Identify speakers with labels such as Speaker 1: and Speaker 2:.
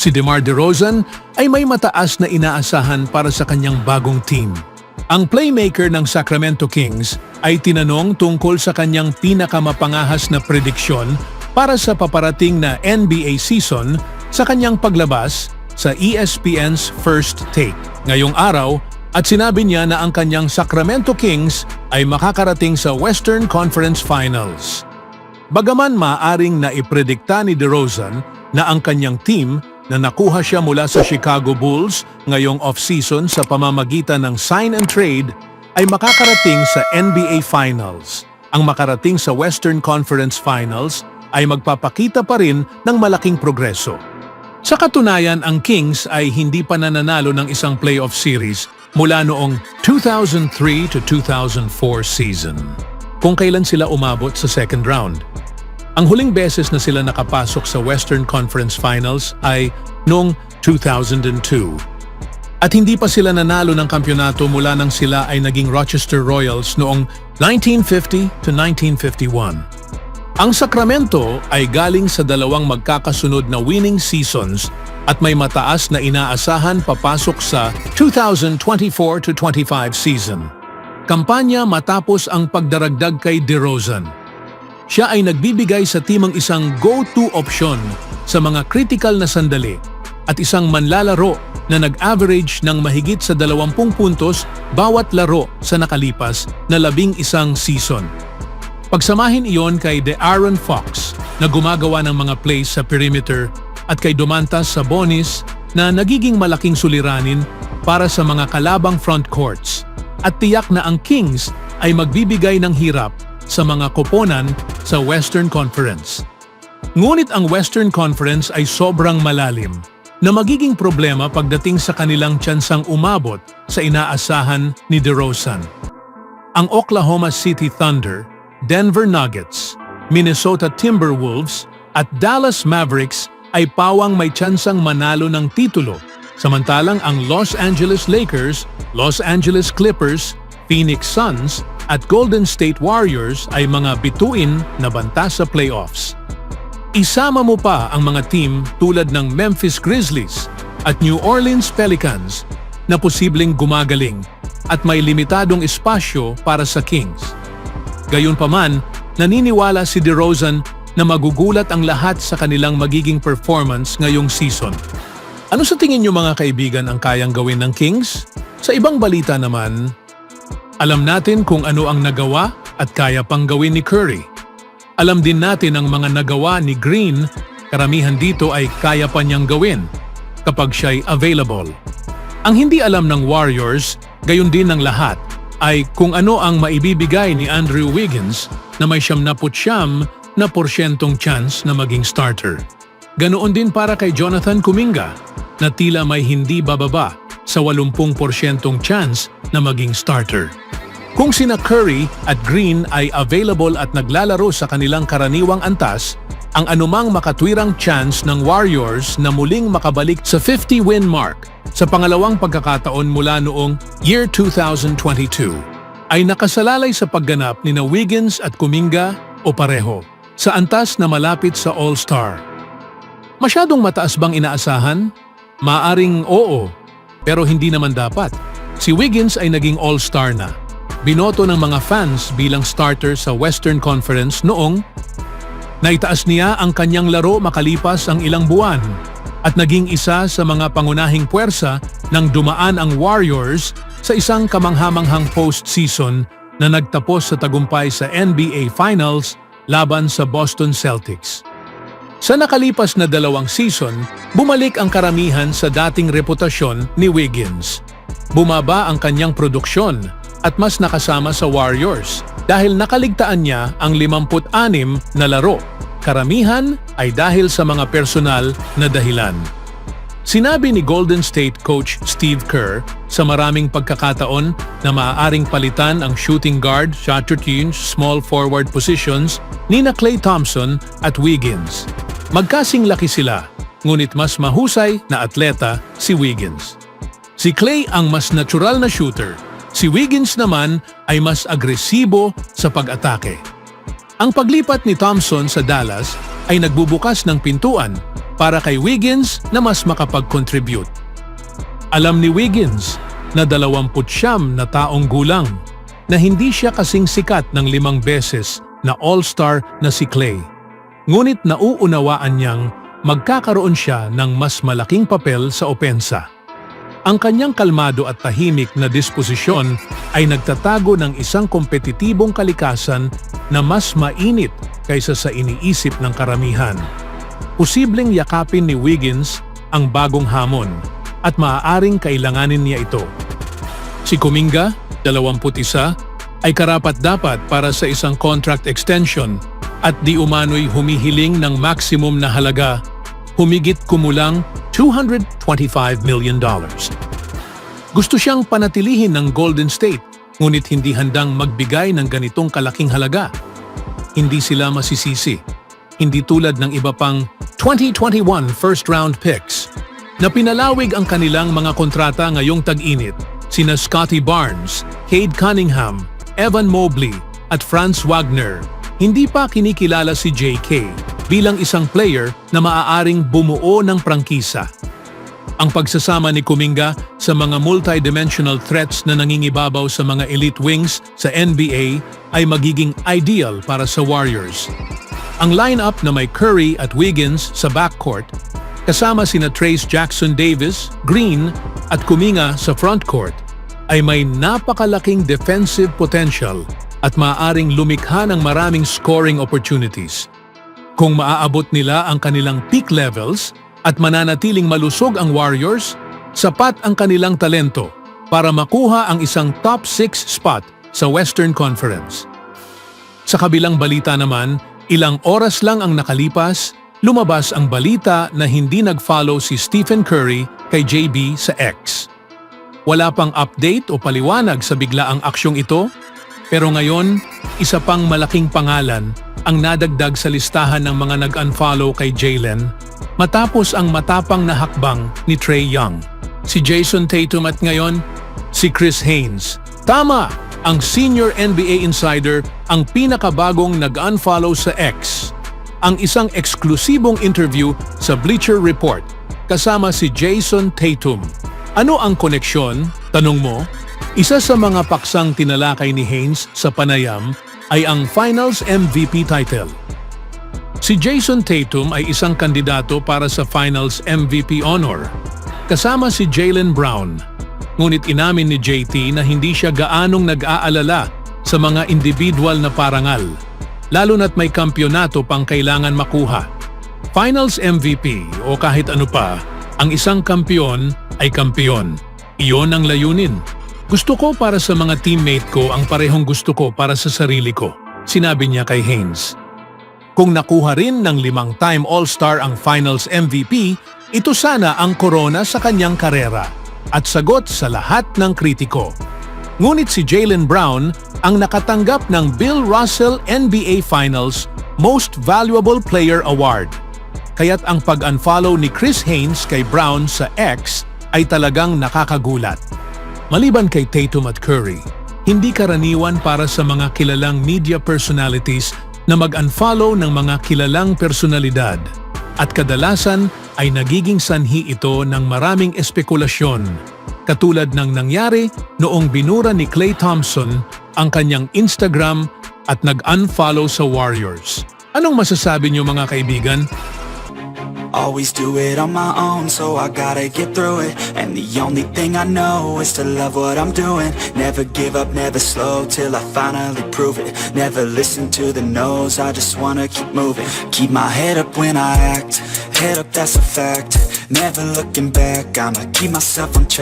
Speaker 1: Si DeMar DeRozan ay may mataas na inaasahan para sa kanyang bagong team. Ang playmaker ng Sacramento Kings ay tinanong tungkol sa kanyang pinakamapangahas na prediksyon para sa paparating na NBA season sa kanyang paglabas sa ESPN's First Take ngayong araw at sinabi niya na ang kanyang Sacramento Kings ay makakarating sa Western Conference Finals. Bagaman maaring naipredikta ni DeRozan na ang kanyang team na nakuha siya mula sa Chicago Bulls ngayong off-season sa pamamagitan ng sign and trade ay makakarating sa NBA Finals. Ang makarating sa Western Conference Finals ay magpapakita pa rin ng malaking progreso. Sa katunayan, ang Kings ay hindi pa nananalo ng isang playoff series mula noong 2003 to 2004 season, kung kailan sila umabot sa second round. Ang huling beses na sila nakapasok sa Western Conference Finals ay noong 2002. At hindi pa sila nanalo ng kampyonato mula nang sila ay naging Rochester Royals noong 1950 to 1951. Ang Sacramento ay galing sa dalawang magkakasunod na winning seasons at may mataas na inaasahan papasok sa 2024 to 25 season. Kampanya matapos ang pagdaragdag kay DeRozan. Siya ay nagbibigay sa team ang isang go-to option sa mga critical na sandali at isang manlalaro na nag-average ng mahigit sa 20 puntos bawat laro sa nakalipas na 11 season. Pagsamahin iyon kay De'Aaron Fox na gumagawa ng mga plays sa perimeter at kay Domantas Sabonis na nagiging malaking suliranin para sa mga kalabang front courts at tiyak na ang Kings ay magbibigay ng hirap sa mga koponan sa Western Conference. Ngunit ang Western Conference ay sobrang malalim na magiging problema pagdating sa kanilang tsansang umabot sa inaasahan ni DeRozan. Ang Oklahoma City Thunder, Denver Nuggets, Minnesota Timberwolves at Dallas Mavericks ay pawang may tsansang manalo ng titulo, samantalang ang Los Angeles Lakers, Los Angeles Clippers, Phoenix Suns at Golden State Warriors ay mga bituin na banta sa playoffs. Isama mo pa ang mga team tulad ng Memphis Grizzlies at New Orleans Pelicans na posibleng gumagaling at may limitadong espasyo para sa Kings. Gayunpaman, naniniwala si DeRozan na magugulat ang lahat sa kanilang magiging performance ngayong season. Ano sa tingin niyo mga kaibigan ang kayang gawin ng Kings? Sa ibang balita naman, alam natin kung ano ang nagawa at kaya pang gawin ni Curry. Alam din natin ang mga nagawa ni Green, karamihan dito ay kaya pa niyang gawin kapag siya'y available. Ang hindi alam ng Warriors, gayon din ng lahat, ay kung ano ang maibibigay ni Andrew Wiggins na may 79% chance na maging starter. Ganoon din para kay Jonathan Kuminga na tila may hindi bababa sa 80% chance na maging starter. Kung sina Curry at Green ay available at naglalaro sa kanilang karaniwang antas, ang anumang makatwirang chance ng Warriors na muling makabalik sa 50-win mark sa pangalawang pagkakataon mula noong year 2022 ay nakasalalay sa pagganap ni na Wiggins at Kuminga o pareho sa antas na malapit sa All-Star. Masyadong mataas bang inaasahan? Maaring oo, pero hindi naman dapat. Si Wiggins ay naging All-Star na. Binoto ng mga fans bilang starter sa Western Conference noong naitaas niya ang kanyang laro makalipas ang ilang buwan at naging isa sa mga pangunahing puwersa nang dumaan ang Warriors sa isang kamanghamanghang postseason na nagtapos sa tagumpay sa NBA Finals laban sa Boston Celtics. Sa nakalipas na 2 season, bumalik ang karamihan sa dating reputasyon ni Wiggins. Bumaba ang kanyang produksyon at mas nakasama sa Warriors dahil nakaligtaan niya ang 56 na laro. Karamihan ay dahil sa mga personal na dahilan. Sinabi ni Golden State coach Steve Kerr sa maraming pagkakataon na maaaring palitan ang shooting guard, shot-change, small forward positions ni na Klay Thompson at Wiggins. Magkasing laki sila, ngunit mas mahusay na atleta si Wiggins. Si Klay ang mas natural na shooter. Si Wiggins naman ay mas agresibo sa pag-atake. Ang paglipat ni Thompson sa Dallas ay nagbubukas ng pintuan para kay Wiggins na mas makapag-contribute. Alam ni Wiggins na 29 na taong gulang na hindi siya kasing sikat ng 5 beses na All-Star na si Klay. Ngunit nauunawaan niyang magkakaroon siya ng mas malaking papel sa opensa. Ang kanyang kalmado at tahimik na disposisyon ay nagtatago ng isang kompetitibong kalikasan na mas mainit kaysa sa iniisip ng karamihan. Posibleng yakapin ni Wiggins ang bagong hamon at maaaring kailanganin niya ito. Si Kuminga, 21, ay karapat-dapat para sa isang contract extension at di umano'y humihiling ng maximum na halaga, humigit kumulang $225 million. Gusto siyang panatilihin ng Golden State, ngunit hindi handang magbigay ng ganitong kalaking halaga. Hindi sila masisisi, hindi tulad ng iba pang 2021 first-round picks na pinalawig ang kanilang mga kontrata ngayong tag-init, sina Scottie Barnes, Cade Cunningham, Evan Mobley at Franz Wagner. Hindi pa kinikilala si JK bilang isang player na maaaring bumuo ng prangkisa. Ang pagsasama ni Kuminga sa mga multidimensional threats na nangingibabaw sa mga elite wings sa NBA ay magiging ideal para sa Warriors. Ang lineup na may Curry at Wiggins sa backcourt, kasama sina Trayce Jackson-Davis, Green at Kuminga sa frontcourt, ay may napakalaking defensive potential at maaaring lumikha ng maraming scoring opportunities. Kung maaabot nila ang kanilang peak levels at mananatiling malusog ang Warriors, sapat ang kanilang talento para makuha ang isang top 6 spot sa Western Conference. Sa kabilang balita naman, ilang oras lang ang nakalipas, lumabas ang balita na hindi nag-follow si Stephen Curry kay JB sa X. Wala pang update o paliwanag sa biglaang aksyong ito, pero ngayon, isa pang malaking pangalan ang nadagdag sa listahan ng mga nag-unfollow kay Jaylen matapos ang matapang na hakbang ni Trae Young. Si Jason Tatum at ngayon, si Chris Haynes. Tama! Ang senior NBA insider ang pinakabagong nag-unfollow sa X. Ang isang eksklusibong interview sa Bleacher Report kasama si Jason Tatum. Ano ang koneksyon? Tanong mo? Isa sa mga paksang tinalakay ni Haynes sa panayam ay ang Finals MVP title. Si Jason Tatum ay isang kandidato para sa Finals MVP honor, kasama si Jaylen Brown. Ngunit inamin ni JT na hindi siya gaanong nag-aalala sa mga individual na parangal, lalo na't may kampyonato pang kailangan makuha. Finals MVP o kahit ano pa, ang isang kampiyon ay kampiyon. Iyon ang layunin. Gusto ko para sa mga teammate ko ang parehong gusto ko para sa sarili ko, sinabi niya kay Haynes. Kung nakuha rin ng 5-time All-Star ang Finals MVP, ito sana ang korona sa kanyang karera at sagot sa lahat ng kritiko. Ngunit si Jaylen Brown ang nakatanggap ng Bill Russell NBA Finals Most Valuable Player Award. Kaya't ang pag-unfollow ni Chris Haynes kay Brown sa X ay talagang nakakagulat. Maliban kay Tatum at Curry, hindi karaniwan para sa mga kilalang media personalities na mag-unfollow ng mga kilalang personalidad at kadalasan ay nagiging sanhi ito ng maraming espekulasyon, katulad ng nangyari noong binura ni Klay Thompson ang kanyang Instagram at nag-unfollow sa Warriors. Anong masasabi niyo mga kaibigan?
Speaker 2: Always do it on my own, so I gotta get through it. And the only thing I know is to love what I'm doing. Never give up, never slow, till I finally prove it. Never listen to the no's, I just wanna keep moving. Keep my head up when I act, head up, that's a fact. Never looking back, I'ma keep myself on track.